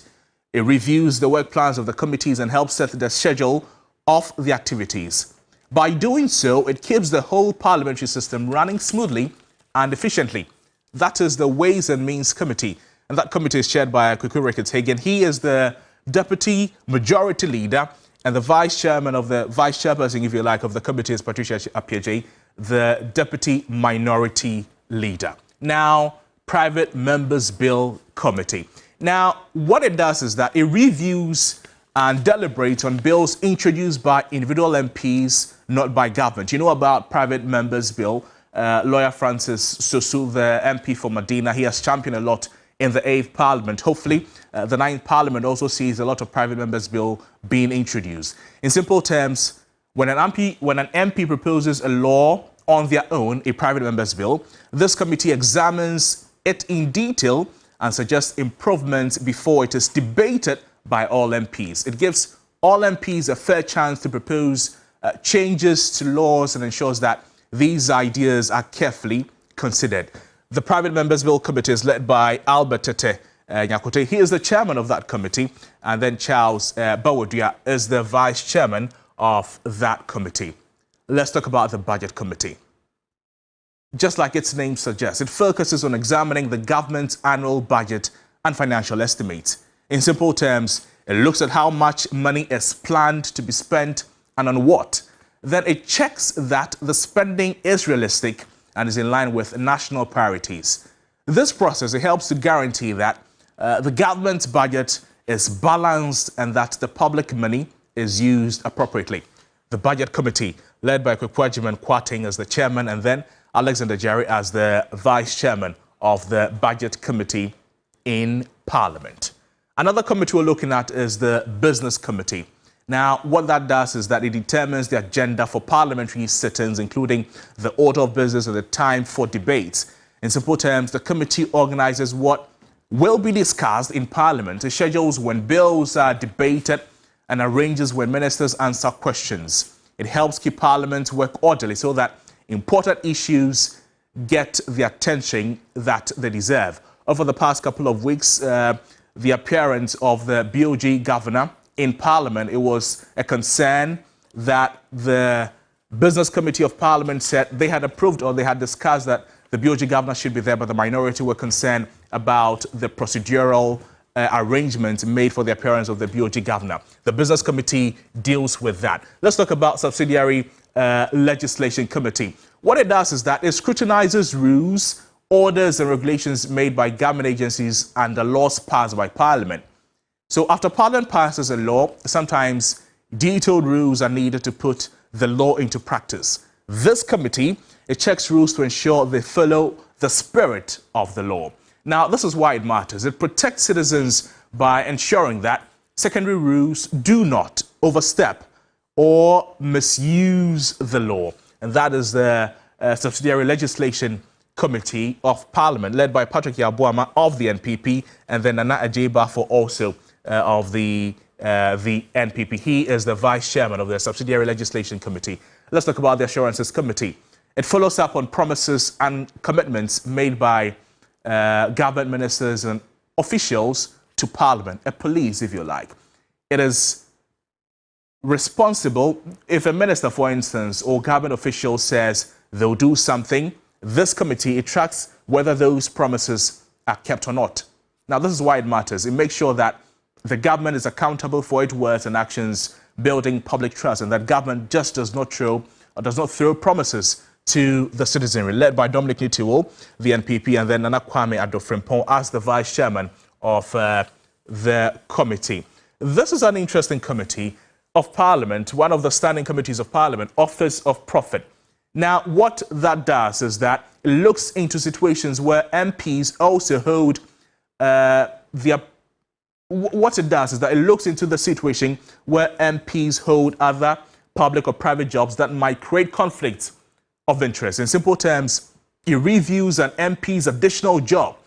Speaker 1: It reviews the work plans of the committees and helps set the schedule of the activities. By doing so, it keeps the whole parliamentary system running smoothly and efficiently. That is the Ways and Means Committee. And that committee is chaired by Kweku Ricketts-Hagen. He is the Deputy Majority Leader, and the Vice Chairperson, if you like, of the committee is Patricia Appiagyei, the Deputy Minority Leader. Now, Private Members Bill Committee. Now, what it does is that it reviews and deliberates on bills introduced by individual MPs, not by government. You know about Private Members Bill. Lawyer Francis Sosu, the MP for Medina, he has championed a lot in the 8th Parliament. Hopefully, the 9th Parliament also sees a lot of Private Members Bill being introduced. In simple terms, when an MP proposes a law on their own, a Private Members Bill, this committee examines it in detail and suggests improvements before it is debated by all MPs. It gives all MPs a fair chance to propose changes to laws and ensures that these ideas are carefully considered. The Private Members Bill Committee is led by Albert Tete Nyakote. He is the chairman of that committee, and then Charles Bawadua is the vice chairman of that committee. Let's talk about the Budget Committee. Just like its name suggests, it focuses on examining the government's annual budget and financial estimates. In simple terms, it looks at how much money is planned to be spent and on what. Then it checks that the spending is realistic and is in line with national priorities. This process, it helps to guarantee that the government's budget is balanced and that the public money is used appropriately. The Budget Committee, led by Kwekwajiman Kwating as the chairman, and then Alexander Jerry as the vice chairman of the Budget Committee in Parliament. Another committee we're looking at is the Business Committee. Now, what that does is that it determines the agenda for parliamentary sittings, including the order of business and the time for debates. In simple terms, the committee organizes what will be discussed in Parliament. It schedules when bills are debated and arranges when ministers answer questions. It helps keep Parliament work orderly so that important issues get the attention that they deserve. Over the past couple of weeks, the appearance of the BOG governor in Parliament, it was a concern that the Business Committee of Parliament said they had approved or they had discussed that the BOG governor should be there, but the minority were concerned about the procedural arrangements made for the appearance of the BOG governor. The Business Committee deals with that. Let's talk about Subsidiary Legislation Committee. What it does is that it scrutinizes rules, orders and regulations made by government agencies and the laws passed by Parliament. So after Parliament passes a law, sometimes detailed rules are needed to put the law into practice. This committee, it checks rules to ensure they follow the spirit of the law. Now, this is why it matters. It protects citizens by ensuring that secondary rules do not overstep or misuse the law. And that is the Subsidiary Legislation Committee of Parliament, led by Patrick Yabuama of the NPP, and then Nana Ajeba for also of the NPP. He is the vice chairman of the Subsidiary Legislation Committee. Let's talk about the Assurances Committee. It follows up on promises and commitments made by government ministers and officials to Parliament, a police, if you like. It is responsible if a minister, for instance, or government official says they'll do something. This committee, it tracks whether those promises are kept or not. Now, this is why it matters. It makes sure that the government is accountable for its words and actions, building public trust, and that government just does not throw promises to the citizenry. Led by Dominic Nitiwo, the NPP, and then Nana Kwame Adofrimpong as the vice chairman of the committee. This is an interesting committee of Parliament, one of the standing committees of Parliament, Office of Profit. Now, what that does is that it looks into situations where MPs also hold their what it does is that it looks into the situation where MPs hold other public or private jobs that might create conflicts of interest. In simple terms, it reviews an MP's additional job,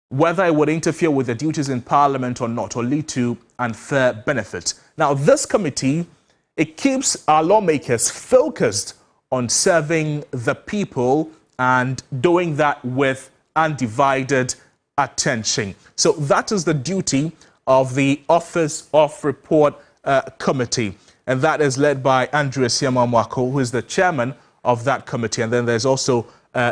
Speaker 1: whether it would interfere with the duties in Parliament or not, or lead to unfair benefit. Now, this committee, it keeps our lawmakers focused on serving the people and doing that with undivided attention. So that is the duty of the Office of Report Committee, and that is led by Andrew Siamamwako, who is the chairman of that committee. And then there's also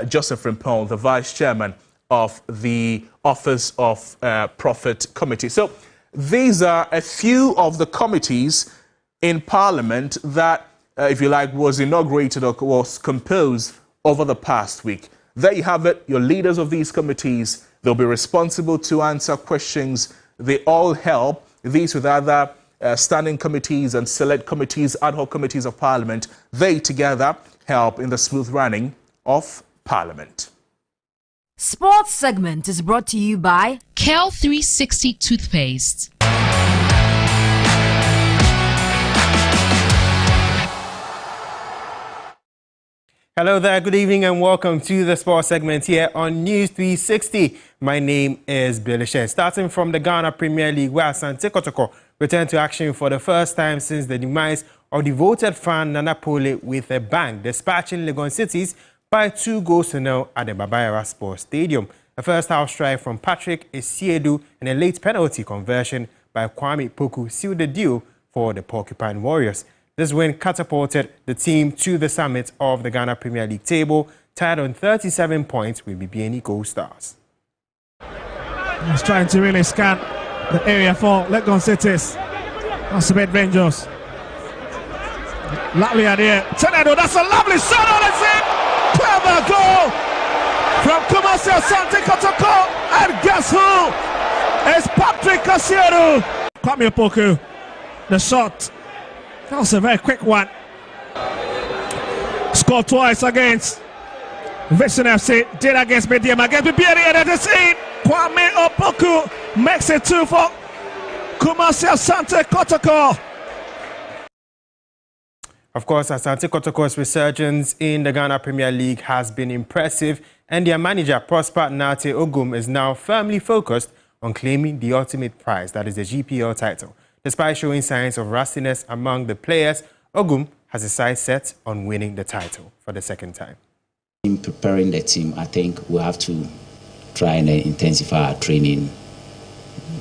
Speaker 1: Joseph Rimpon, the vice chairman of the Office of Profit Committee. So these are a few of the committees in Parliament that, if you like, was inaugurated or was composed over the past week. There you have it, your leaders of these committees. They'll be responsible to answer questions. They all help, these with other standing committees and select committees, ad hoc committees of Parliament. They together help in the smooth running of Parliament.
Speaker 15: Sports segment is brought to you by
Speaker 17: Kel 360 toothpaste.
Speaker 18: Hello there, good evening and welcome to the sports segment here on News 360. My name is Billy Shen. Starting from the Ghana Premier League, where Asante Kotoko returned to action for the first time since the demise of devoted fan Nana Pole with a bang, dispatching Legon Cities by 2-0 at the Babayara Sports Stadium. A first half strike from Patrick Esiedu and a late penalty conversion by Kwame Poku sealed the deal for the Porcupine Warriors. This win catapulted the team to the summit of the Ghana Premier League table, tied on 37 points with BBNE Gold Stars.
Speaker 19: He's trying to really scan the area for Legon Cities. That's a bit dangerous. Lovely idea. Tornado, that's a lovely shot on the zip. Clever goal from Kumasi Asante Kotoko. And guess who? It's Patrick Esiedu. Kwame Poku. The shot. That was a very quick one. Scored twice against Vixen FC. Did against Medium against BBNE at the scene. Kwame Opoku makes it 2 for Kumasi Asante Kotoko.
Speaker 18: Of course, Asante Kotoko's resurgence in the Ghana Premier League has been impressive, and their manager, Prosper Nate Ogum, is now firmly focused on claiming the ultimate prize, that is the GPL title. Despite showing signs of rustiness among the players, Ogum has his sights set on winning the title for the second time.
Speaker 21: In preparing the team, I think we have to try and intensify our training.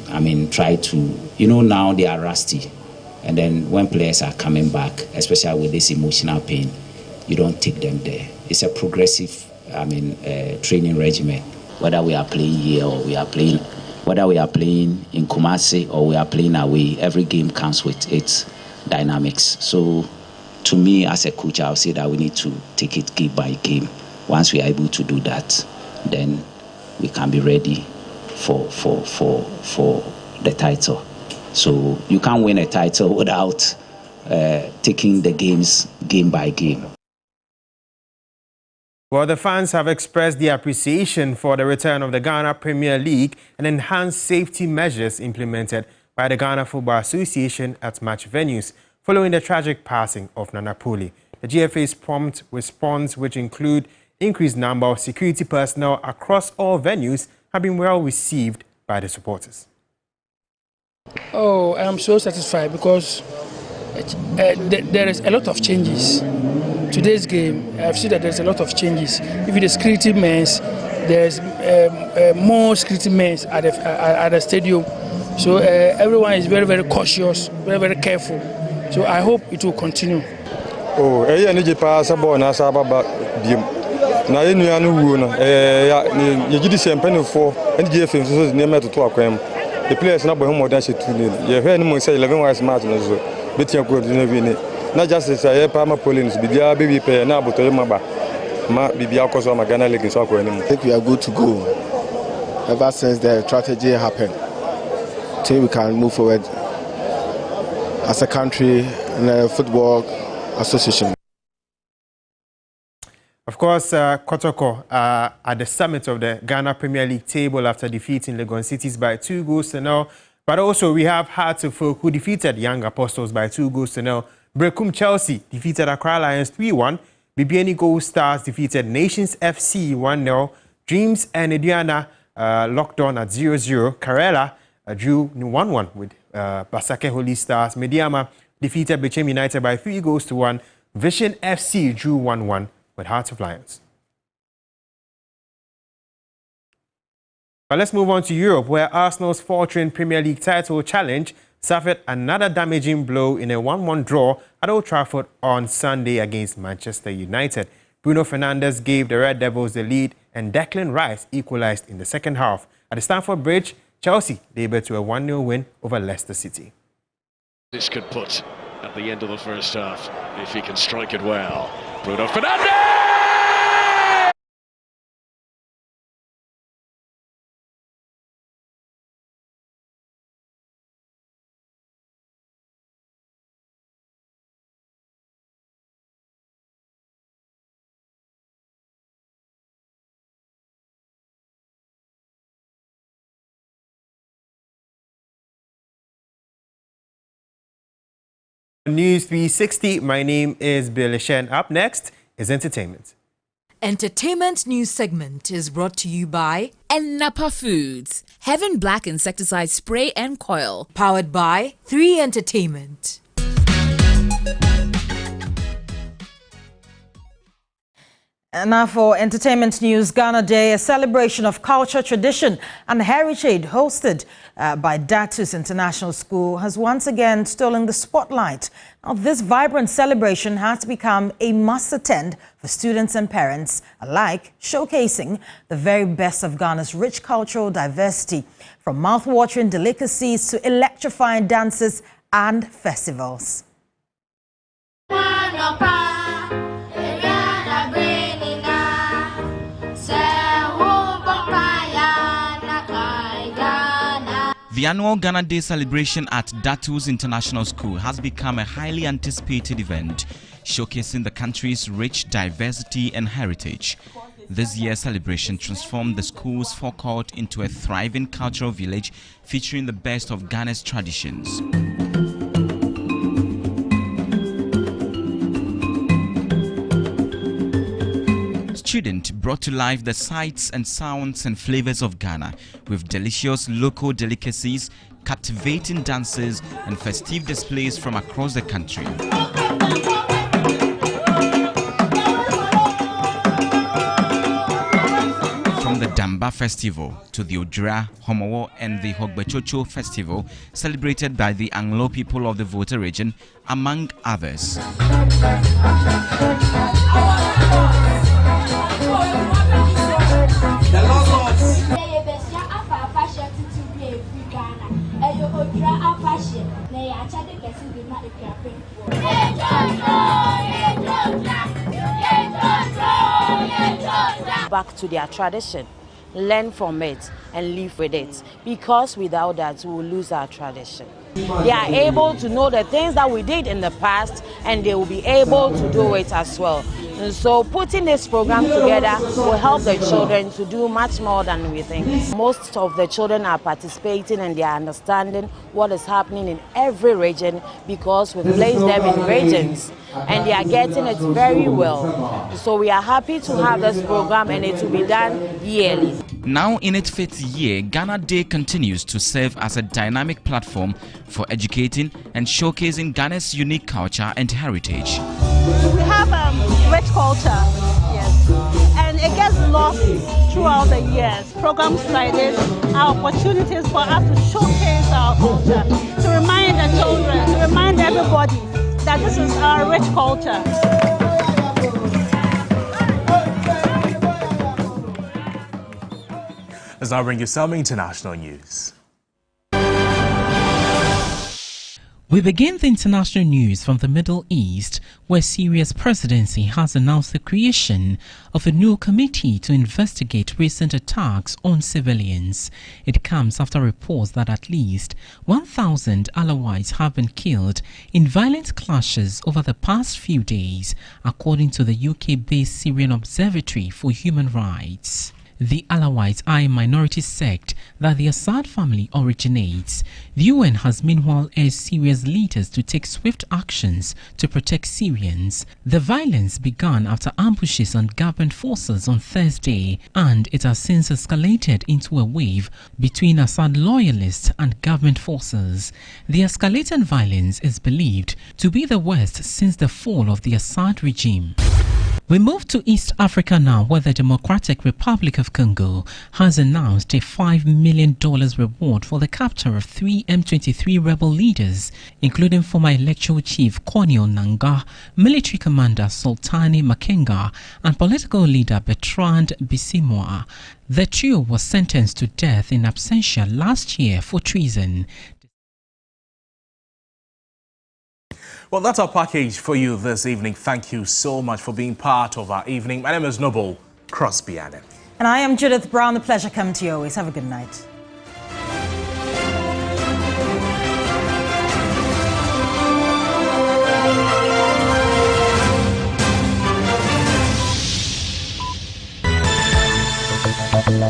Speaker 21: I mean, try to, now they are rusty. And then when players are coming back, especially with this emotional pain, you don't take them there. It's a progressive, training regimen. Whether we are playing here or whether we are playing in Kumasi or we are playing away, every game comes with its dynamics. So, to me, as a coach, I'll say that we need to take it game by game. Once we are able to do that, then we can be ready for the title. So you can't win a title without taking the games game by game.
Speaker 18: Well, the fans have expressed their appreciation for the return of the Ghana Premier League and enhanced safety measures implemented by the Ghana Football Association at match venues following the tragic passing of Nana Pole. The GFA's prompt response, which include increased number of security personnel across all venues, have been well received by the supporters.
Speaker 26: Oh, I'm so satisfied because there is a lot of changes. Today's game, I've seen that there's a lot of changes. If the security means there's more security men at the stadium, so everyone is very, very cautious, very, very careful. So I hope it will continue.
Speaker 10: Oh, I need to pass a ball na sababa bim. Na yenu ya no wuo no ye gidi sempen for NGF so near to akwam. The players na boy more than 2 nil. Ye hwe ni mo say 11 wise match no so. Betia ko na wi ni. Na just say pa ma Police bibia baby pay na aboto maba. Ma bibia koso ma Ghana League so akwa ni.
Speaker 27: I think we are good to go. Ever since the strategy happened, till we can move forward as a country and a football association.
Speaker 18: Of course, Kotoko at the summit of the Ghana Premier League table after defeating Legon Cities by 2-0. But also we have Hearts of Folk, who defeated Young Apostles by 2-0. Brekum Chelsea defeated Accra Lions 3-1. Bibiani Gold Stars defeated Nations FC 1-0. Dreams and Ediana locked on at 0-0. Karela drew 1-1 with Basake Holy Stars. Mediama defeated Bechem United by 3-1. Vision FC drew 1-1 with Hearts of Lions. But let's move on to Europe, where Arsenal's faltering Premier League title challenge suffered another damaging blow in a 1-1 draw at Old Trafford on Sunday against Manchester United. Bruno Fernandes gave the Red Devils the lead and Declan Rice equalized in the second half. At the Stamford Bridge, Chelsea labored to a 1-0 win over Leicester City.
Speaker 3: This could put at the end of the first half if he can strike it well. Bruno Fernandes!
Speaker 18: News 360, my name is Billy Shen. Up next is entertainment.
Speaker 15: Entertainment news segment is brought to you by
Speaker 17: Napa Foods, Heaven Black Insecticide Spray and Coil.
Speaker 15: Powered by 3 Entertainment.
Speaker 2: And now for entertainment news, Ghana Day, a celebration of culture, tradition and heritage hosted by Datus International School, has once again stolen the spotlight. Now, this vibrant celebration has become a must attend for students and parents alike, showcasing the very best of Ghana's rich cultural diversity, from mouth-watering delicacies to electrifying dances and festivals.
Speaker 5: The annual Ghana Day celebration at Datus International School has become a highly anticipated event, showcasing the country's rich diversity and heritage. This year's celebration transformed the school's forecourt into a thriving cultural village featuring the best of Ghana's traditions. Students brought to life the sights and sounds and flavors of Ghana with delicious local delicacies, captivating dances and festive displays from across the country. From the Damba Festival to the Odra, Homowo and the Hogbechocho Festival, celebrated by the Anglo people of the Volta region, among others.
Speaker 20: Back to their tradition, learn from it and live with it, because without that we will lose our tradition. They are able to know the things that we did in the past and they will be able to do it as well. And so putting this program together will help the children to do much more than we think. Most of the children are participating and they are understanding what is happening in every region, because we place them in regions and they are getting it very well. So we are happy to have this program and it will be done yearly.
Speaker 5: Now in its 5th year, Ghana Day continues to serve as a dynamic platform for educating and showcasing Ghana's unique culture and heritage.
Speaker 22: We have rich culture, yes, and it gets lost throughout the years. Programs like this are opportunities for us to showcase our culture, to remind the children, to remind everybody that this is our rich culture.
Speaker 1: Let's now bring you some international news.
Speaker 7: We begin the international news from the Middle East, where Syria's presidency has announced the creation of a new committee to investigate recent attacks on civilians. It comes after reports that at least 1,000 Alawites have been killed in violent clashes over the past few days, according to the UK-based Syrian Observatory for Human Rights.
Speaker 6: the Alawites are a minority sect that the Assad family originates. The UN has meanwhile urged Syria's leaders to take swift actions to protect Syrians. The violence began after ambushes on government forces on Thursday, and it has since escalated into a wave between Assad loyalists and government forces. The escalated violence is believed to be the worst since the fall of the Assad regime. We move to East Africa now, where the Democratic Republic of Congo has announced a $5 million reward for the capture of 3 M23 rebel leaders, including former electoral chief Corneille Nangaa, military commander Sultani Makenga, and political leader Bertrand Bisimwa. The trio was sentenced to death in absentia last year for treason.
Speaker 1: Well, that's our package for you this evening. Thank you so much for being part of our evening. My name is Noble Crosby Annan.
Speaker 2: And I am Judith Brown. The pleasure comes to you always. Have a good night.